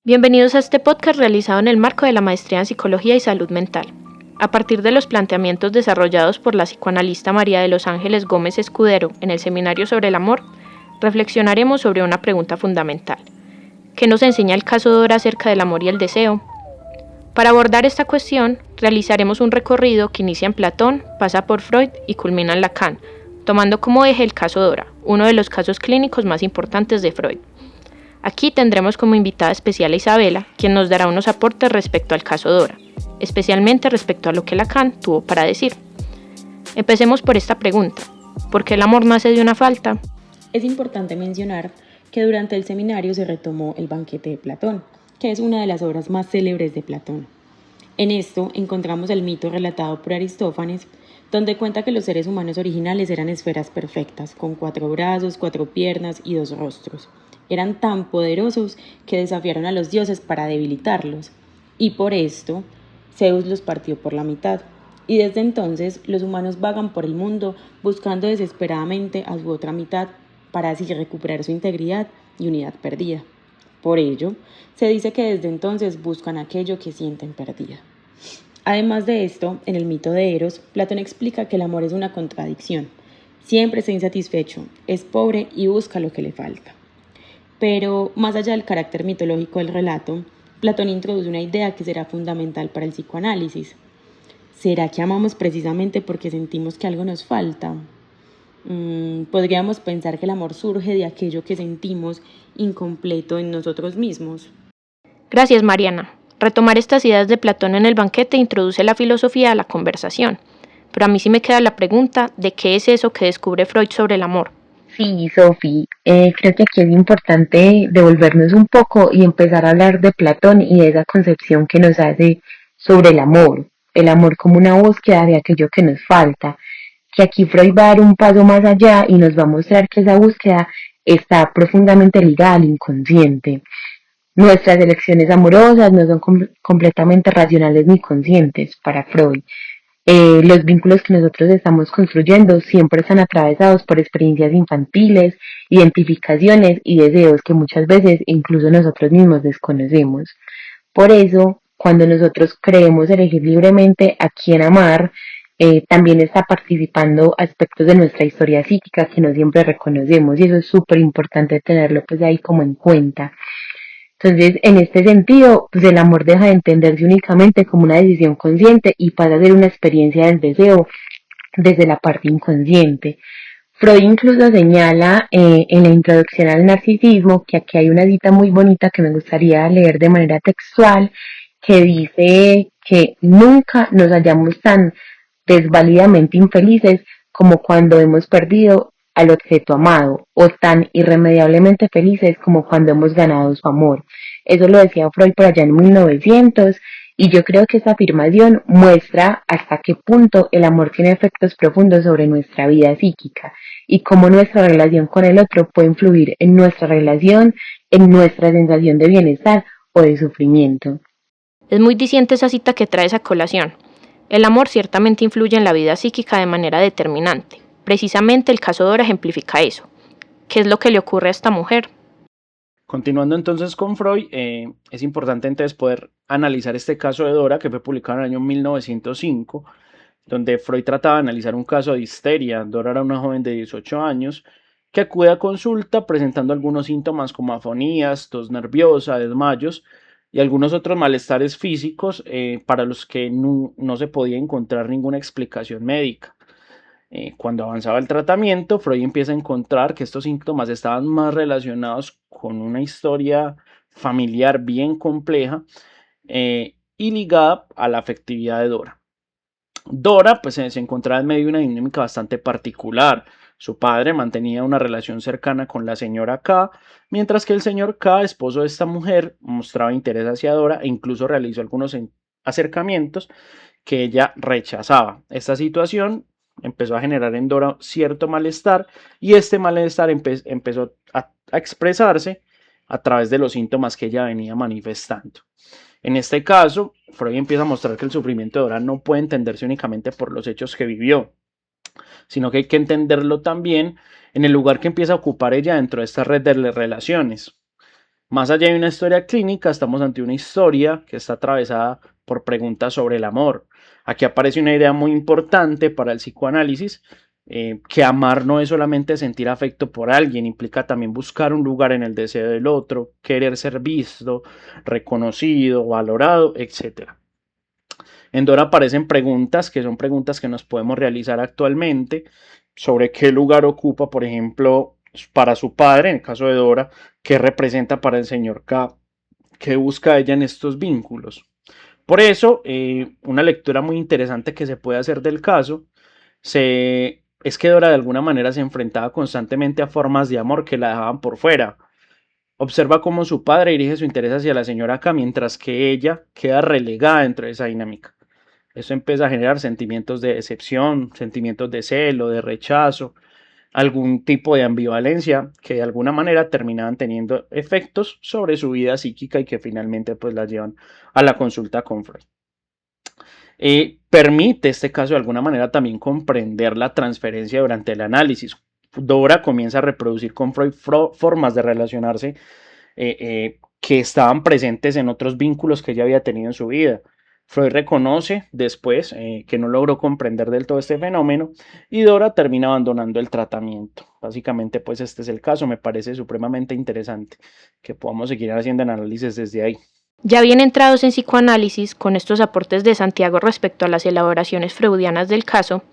Bienvenidos a este podcast realizado en el marco de la Maestría en Psicología y Salud Mental. A partir de los planteamientos desarrollados por la psicoanalista María de los Ángeles Gómez Escudero en el Seminario sobre el Amor, reflexionaremos sobre una pregunta fundamental. ¿Qué nos enseña el caso Dora acerca del amor y el deseo? Para abordar esta cuestión, realizaremos un recorrido que inicia en Platón, pasa por Freud y culmina en Lacan, tomando como eje el caso Dora, uno de los casos clínicos más importantes de Freud. Aquí tendremos como invitada especial a Isabela, quien nos dará unos aportes respecto al caso Dora, especialmente respecto a lo que Lacan tuvo para decir. Empecemos por esta pregunta: ¿por qué el amor nace de una falta? Es importante mencionar que durante el seminario se retomó el banquete de Platón, que es una de las obras más célebres de Platón. En esto encontramos el mito relatado por Aristófanes, donde cuenta que los seres humanos originales eran esferas perfectas, con 4 brazos, 4 piernas y 2 rostros. Eran tan poderosos que desafiaron a los dioses para debilitarlos, y por esto Zeus los partió por la mitad. Y desde entonces los humanos vagan por el mundo buscando desesperadamente a su otra mitad para así recuperar su integridad y unidad perdida. Por ello, se dice que desde entonces buscan aquello que sienten perdida. Además de esto, en el mito de Eros, Platón explica que el amor es una contradicción. Siempre está insatisfecho, es pobre y busca lo que le falta. Pero, más allá del carácter mitológico del relato, Platón introduce una idea que será fundamental para el psicoanálisis. ¿Será que amamos precisamente porque sentimos que algo nos falta? Podríamos pensar que el amor surge de aquello que sentimos incompleto en nosotros mismos. Gracias, Mariana. Retomar estas ideas de Platón en el banquete introduce la filosofía a la conversación. Pero a mí sí me queda la pregunta de qué es eso que descubre Freud sobre el amor. Sí, Sofi, creo que aquí es importante devolvernos un poco y empezar a hablar de Platón y de esa concepción que nos hace sobre el amor como una búsqueda de aquello que nos falta, que aquí Freud va a dar un paso más allá y nos va a mostrar que esa búsqueda está profundamente ligada al inconsciente. Nuestras elecciones amorosas no son completamente racionales ni conscientes para Freud. Los vínculos que nosotros estamos construyendo siempre están atravesados por experiencias infantiles, identificaciones y deseos que muchas veces incluso nosotros mismos desconocemos. Por eso, cuando nosotros creemos elegir libremente a quién amar, también está participando aspectos de nuestra historia psíquica que no siempre reconocemos, y eso es súper importante tenerlo pues ahí como en cuenta. Entonces, en este sentido, pues el amor deja de entenderse únicamente como una decisión consciente y pasa a ser una experiencia del deseo desde la parte inconsciente. Freud incluso señala en la introducción al narcisismo, que aquí hay una cita muy bonita que me gustaría leer de manera textual, que dice que nunca nos hallamos tan desvalidamente infelices como cuando hemos perdido al objeto amado, o tan irremediablemente felices como cuando hemos ganado su amor. Eso lo decía Freud por allá en 1900, y yo creo que esta afirmación muestra hasta qué punto el amor tiene efectos profundos sobre nuestra vida psíquica y cómo nuestra relación con el otro puede influir en nuestra relación, en nuestra sensación de bienestar o de sufrimiento. Es muy diciente esa cita que traes a colación. El amor ciertamente influye en la vida psíquica de manera determinante. Precisamente el caso Dora ejemplifica eso. ¿Qué es lo que le ocurre a esta mujer? Continuando entonces con Freud, es importante entonces poder analizar este caso de Dora, que fue publicado en el año 1905, donde Freud trataba de analizar un caso de histeria. Dora era una joven de 18 años que acude a consulta presentando algunos síntomas como afonías, tos nerviosa, desmayos y algunos otros malestares físicos para los que no se podía encontrar ninguna explicación médica. Cuando avanzaba el tratamiento, Freud empieza a encontrar que estos síntomas estaban más relacionados con una historia familiar bien compleja y ligada a la afectividad de Dora. Dora pues se encontraba en medio de una dinámica bastante particular. Su padre mantenía una relación cercana con la señora K, mientras que el señor K, esposo de esta mujer, mostraba interés hacia Dora e incluso realizó algunos acercamientos que ella rechazaba. Esta situación empezó a generar en Dora cierto malestar, y este malestar empezó a expresarse a través de los síntomas que ella venía manifestando. En este caso, Freud empieza a mostrar que el sufrimiento de Dora no puede entenderse únicamente por los hechos que vivió, sino que hay que entenderlo también en el lugar que empieza a ocupar ella dentro de esta red de relaciones. Más allá de una historia clínica, estamos ante una historia que está atravesada por preguntas sobre el amor. Aquí aparece una idea muy importante para el psicoanálisis, que amar no es solamente sentir afecto por alguien, implica también buscar un lugar en el deseo del otro, querer ser visto, reconocido, valorado, etc. En Dora aparecen preguntas que son preguntas que nos podemos realizar actualmente sobre qué lugar ocupa, por ejemplo, para su padre, en el caso de Dora, qué representa para el señor K, qué busca ella en estos vínculos. Por eso, una lectura muy interesante que se puede hacer del caso es que Dora de alguna manera se enfrentaba constantemente a formas de amor que la dejaban por fuera. Observa cómo su padre dirige su interés hacia la señora K, mientras que ella queda relegada dentro de esa dinámica. Eso empieza a generar sentimientos de decepción, sentimientos de celo, de rechazo, algún tipo de ambivalencia que de alguna manera terminaban teniendo efectos sobre su vida psíquica y que finalmente pues la llevan a la consulta con Freud. Permite este caso de alguna manera también comprender la transferencia durante el análisis. Dora comienza a reproducir con Freud formas de relacionarse que estaban presentes en otros vínculos que ella había tenido en su vida. Freud reconoce después que no logró comprender del todo este fenómeno y Dora termina abandonando el tratamiento. Básicamente, pues este es el caso, me parece supremamente interesante que podamos seguir haciendo análisis desde ahí. Ya bien entrados en psicoanálisis, con estos aportes de Santiago respecto a las elaboraciones freudianas del caso,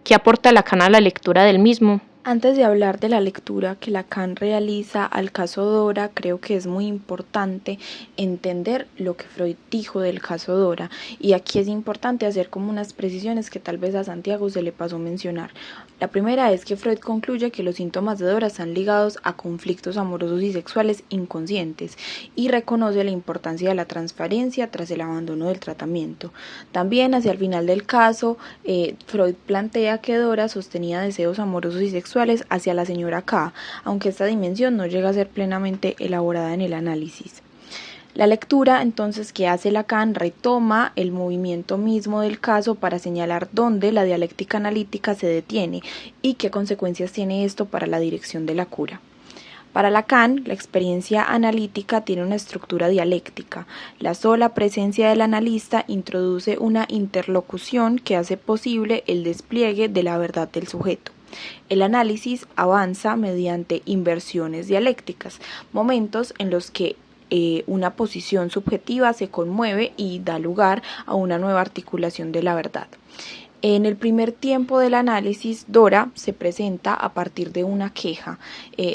¿qué aporta Lacan a la lectura del mismo? Antes de hablar de la lectura que Lacan realiza al caso Dora, creo que es muy importante entender lo que Freud dijo del caso Dora, y aquí es importante hacer como unas precisiones que tal vez a Santiago se le pasó mencionar. La primera es que Freud concluye que los síntomas de Dora están ligados a conflictos amorosos y sexuales inconscientes y reconoce la importancia de la transferencia tras el abandono del tratamiento. También hacia el final del caso, Freud plantea que Dora sostenía deseos amorosos y sexuales hacia la señora K, aunque esta dimensión no llega a ser plenamente elaborada en el análisis. La lectura entonces que hace Lacan retoma el movimiento mismo del caso para señalar dónde la dialéctica analítica se detiene y qué consecuencias tiene esto para la dirección de la cura. Para Lacan, la experiencia analítica tiene una estructura dialéctica. La sola presencia del analista introduce una interlocución que hace posible el despliegue de la verdad del sujeto. El análisis avanza mediante inversiones dialécticas, momentos en los que una posición subjetiva se conmueve y da lugar a una nueva articulación de la verdad. En el primer tiempo del análisis, Dora se presenta a partir de una queja,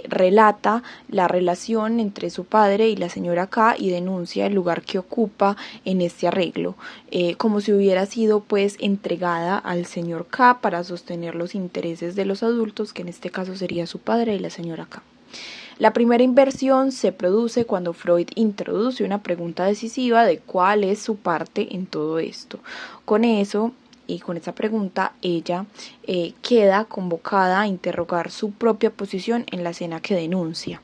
relata la relación entre su padre y la señora K y denuncia el lugar que ocupa en este arreglo, como si hubiera sido pues entregada al señor K para sostener los intereses de los adultos, que en este caso sería su padre y la señora K. La primera inversión se produce cuando Freud introduce una pregunta decisiva de cuál es su parte en todo esto. Con eso y con esa pregunta ella queda convocada a interrogar su propia posición en la escena que denuncia.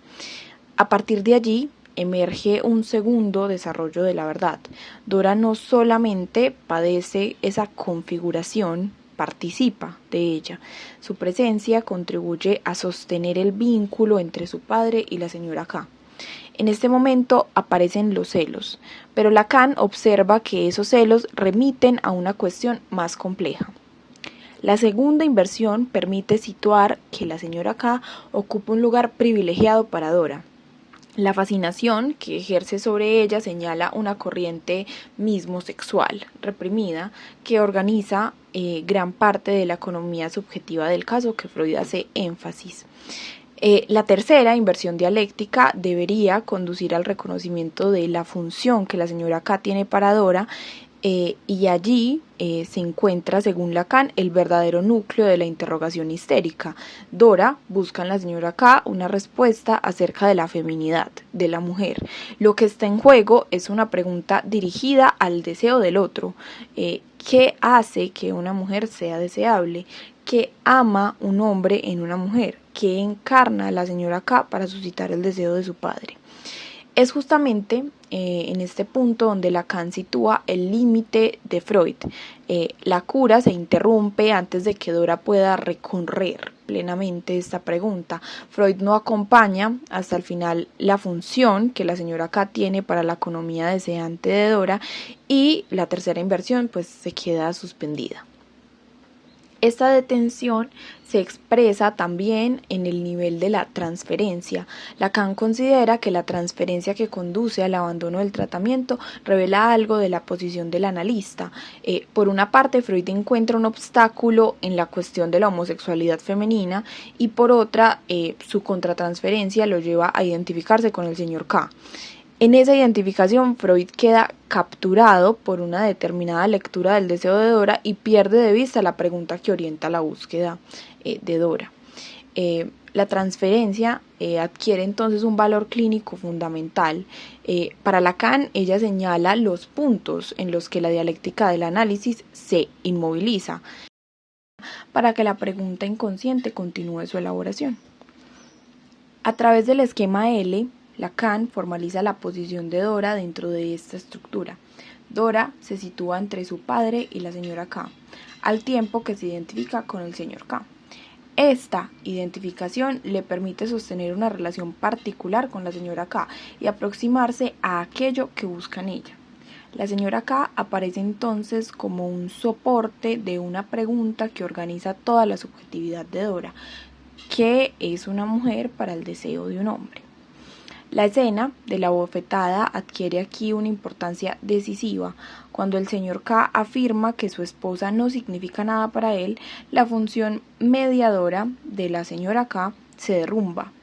A partir de allí emerge un segundo desarrollo de la verdad. Dora no solamente padece esa configuración, participa de ella. Su presencia contribuye a sostener el vínculo entre su padre y la señora K. En este momento aparecen los celos, pero Lacan observa que esos celos remiten a una cuestión más compleja. La segunda inversión permite situar que la señora K ocupa un lugar privilegiado para Dora. La fascinación que ejerce sobre ella señala una corriente mismo sexual reprimida que organiza gran parte de la economía subjetiva del caso, que Freud hace énfasis. La tercera inversión dialéctica debería conducir al reconocimiento de la función que la señora K tiene para Dora, y allí se encuentra, según Lacan, el verdadero núcleo de la interrogación histérica. Dora busca en la señora K una respuesta acerca de la feminidad de la mujer. Lo que está en juego es una pregunta dirigida al deseo del otro. ¿Qué hace que una mujer sea deseable? ¿Qué ama un hombre en una mujer? ¿Qué encarna la señora K para suscitar el deseo de su padre? Es justamente en este punto donde Lacan sitúa el límite de Freud. La cura se interrumpe antes de que Dora pueda recorrer plenamente esta pregunta. Freud no acompaña hasta el final la función que la señora K tiene para la economía deseante de Dora, y la tercera inversión pues se queda suspendida. Esta detención se expresa también en el nivel de la transferencia. Lacan considera que la transferencia que conduce al abandono del tratamiento revela algo de la posición del analista. Por una parte, Freud encuentra un obstáculo en la cuestión de la homosexualidad femenina, y por otra, su contratransferencia lo lleva a identificarse con el señor K. En esa identificación, Freud queda capturado por una determinada lectura del deseo de Dora y pierde de vista la pregunta que orienta la búsqueda de Dora. La transferencia adquiere entonces un valor clínico fundamental. Para Lacan, ella señala los puntos en los que la dialéctica del análisis se inmoviliza para que la pregunta inconsciente continúe su elaboración. A través del esquema L, Lacan formaliza la posición de Dora dentro de esta estructura. Dora se sitúa entre su padre y la señora K, al tiempo que se identifica con el señor K. Esta identificación le permite sostener una relación particular con la señora K y aproximarse a aquello que busca en ella. La señora K aparece entonces como un soporte de una pregunta que organiza toda la subjetividad de Dora, que es una mujer para el deseo de un hombre. La escena de la bofetada adquiere aquí una importancia decisiva. Cuando el señor K afirma que su esposa no significa nada para él, la función mediadora de la señora K se derrumba.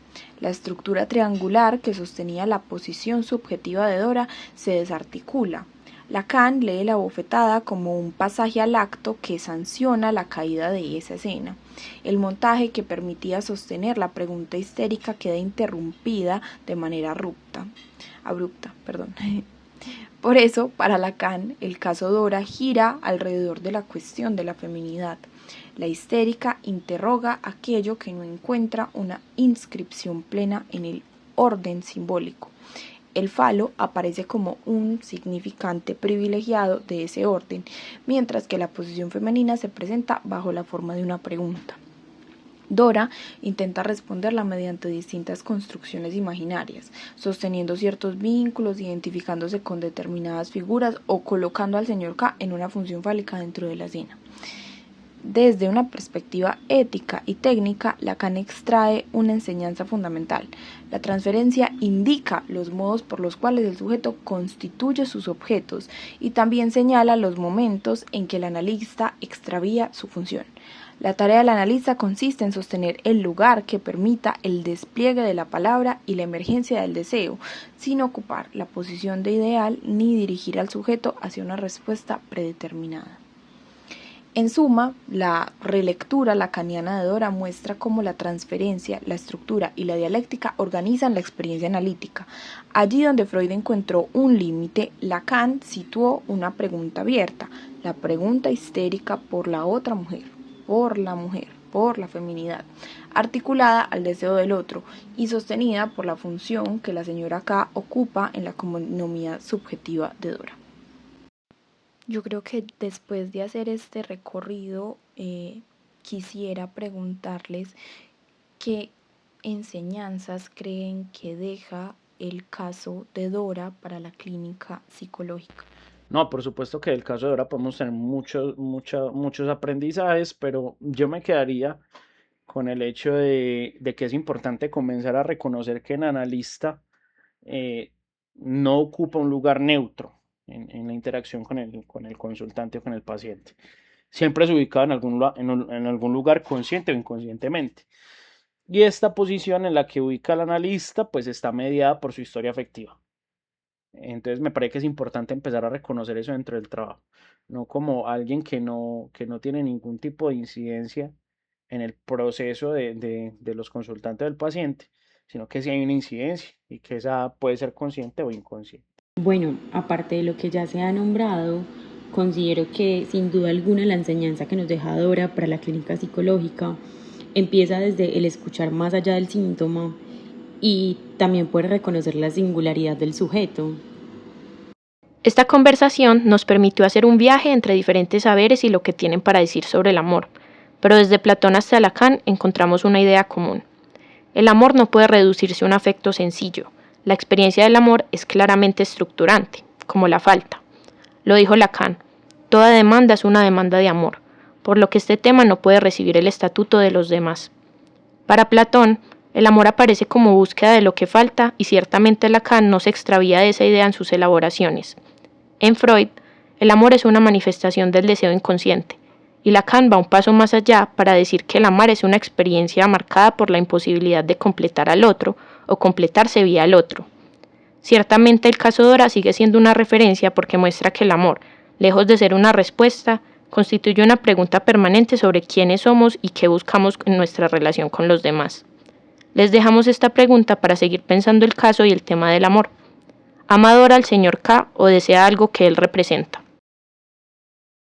La estructura triangular que sostenía la posición subjetiva de Dora se desarticula. Lacan lee la bofetada como un pasaje al acto que sanciona la caída de esa escena. El montaje que permitía sostener la pregunta histérica queda interrumpida de manera abrupta. Por eso, para Lacan, el caso Dora gira alrededor de la cuestión de la feminidad. La histérica interroga aquello que no encuentra una inscripción plena en el orden simbólico. El falo aparece como un significante privilegiado de ese orden, mientras que la posición femenina se presenta bajo la forma de una pregunta. Dora intenta responderla mediante distintas construcciones imaginarias, sosteniendo ciertos vínculos, identificándose con determinadas figuras o colocando al señor K en una función fálica dentro de la escena. Desde una perspectiva ética y técnica, Lacan extrae una enseñanza fundamental. La transferencia indica los modos por los cuales el sujeto constituye sus objetos y también señala los momentos en que el analista extravía su función. La tarea del analista consiste en sostener el lugar que permita el despliegue de la palabra y la emergencia del deseo, sin ocupar la posición de ideal ni dirigir al sujeto hacia una respuesta predeterminada. En suma, la relectura lacaniana de Dora muestra cómo la transferencia, la estructura y la dialéctica organizan la experiencia analítica. Allí donde Freud encontró un límite, Lacan situó una pregunta abierta, la pregunta histérica por la otra mujer, por la feminidad, articulada al deseo del otro y sostenida por la función que la señora K ocupa en la economía subjetiva de Dora. Yo creo que después de hacer este recorrido, quisiera preguntarles qué enseñanzas creen que deja el caso de Dora para la clínica psicológica. No, por supuesto que del caso de Dora podemos tener muchos aprendizajes, pero yo me quedaría con el hecho de que es importante comenzar a reconocer que el analista no ocupa un lugar neutro en la interacción con el consultante o con el paciente. Siempre es ubicado en algún lugar consciente o inconscientemente. Y esta posición en la que ubica el analista pues está mediada por su historia afectiva. Entonces me parece que es importante empezar a reconocer eso dentro del trabajo, no como alguien que no tiene ningún tipo de incidencia en el proceso de los consultantes del paciente, sino que sí hay una incidencia y que esa puede ser consciente o inconsciente. Bueno, aparte de lo que ya se ha nombrado, considero que sin duda alguna la enseñanza que nos deja Dora para la clínica psicológica empieza desde el escuchar más allá del síntoma y también poder reconocer la singularidad del sujeto. Esta conversación nos permitió hacer un viaje entre diferentes saberes y lo que tienen para decir sobre el amor. pero desde Platón hasta Lacan encontramos una idea común. El amor no puede reducirse a un afecto sencillo. La experiencia del amor es claramente estructurante, como la falta. Lo dijo Lacan, toda demanda es una demanda de amor, por lo que este tema no puede recibir el estatuto de los demás. Para Platón, el amor aparece como búsqueda de lo que falta y ciertamente Lacan no se extravía de esa idea en sus elaboraciones. En Freud, el amor es una manifestación del deseo inconsciente, y Lacan va un paso más allá para decir que el amar es una experiencia marcada por la imposibilidad de completar al otro o completarse vía el otro. Ciertamente el caso Dora sigue siendo una referencia porque muestra que el amor, lejos de ser una respuesta, constituye una pregunta permanente sobre quiénes somos y qué buscamos en nuestra relación con los demás. Les dejamos esta pregunta para seguir pensando el caso y el tema del amor. ¿Ama Dora al señor K o desea algo que él representa?